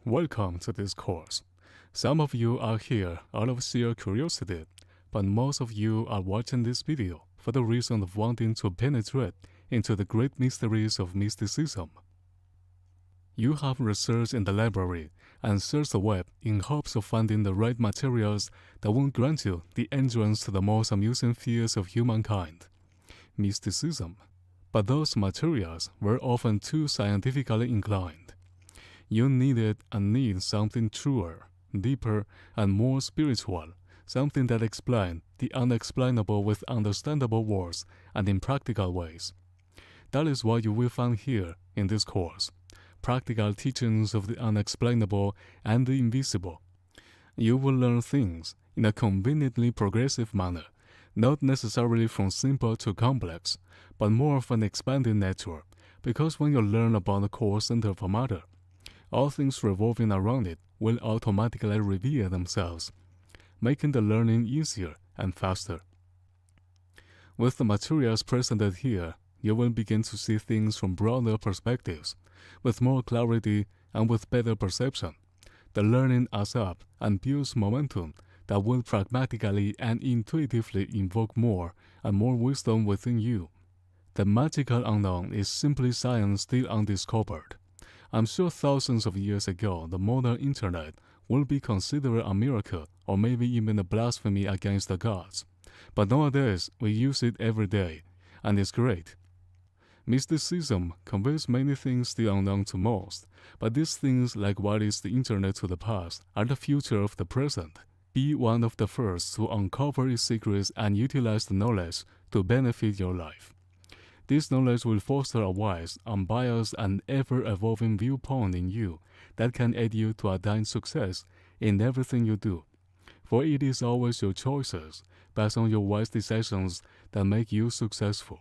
Welcome to this course. Some of you are here out of sheer curiosity, but most of you are watching this video for the reason of wanting to penetrate into the great mysteries of mysticism. You have researched in the library and searched the web in hopes of finding the right materials that will grant you the entrance to the most amusing fears of humankind, mysticism. But those materials were often too scientifically inclined. You needed and need something truer, deeper, and more spiritual, something that explained the unexplainable with understandable words and in practical ways. That is what you will find here in this course, practical teachings of the unexplainable and the invisible. You will learn things in a conveniently progressive manner, not necessarily from simple to complex, but more of an expanding nature, because when you learn about the core center of a matter, all things revolving around it will automatically reveal themselves, making the learning easier and faster. With the materials presented here, you will begin to see things from broader perspectives, with more clarity and with better perception. The learning adds up and builds momentum that will pragmatically and intuitively invoke more and more wisdom within you. The magical unknown is simply science still undiscovered. I'm sure thousands of years ago, the modern internet would be considered a miracle or maybe even a blasphemy against the gods. But nowadays, we use it every day, and it's great. Mysticism conveys many things still unknown to most, but these things, like what is the internet to the past, are the future of the present. Be one of the first to uncover its secrets and utilize the knowledge to benefit your life. This knowledge will foster a wise, unbiased, and ever-evolving viewpoint in you that can aid you to attain success in everything you do. For it is always your choices, based on your wise decisions, that make you successful.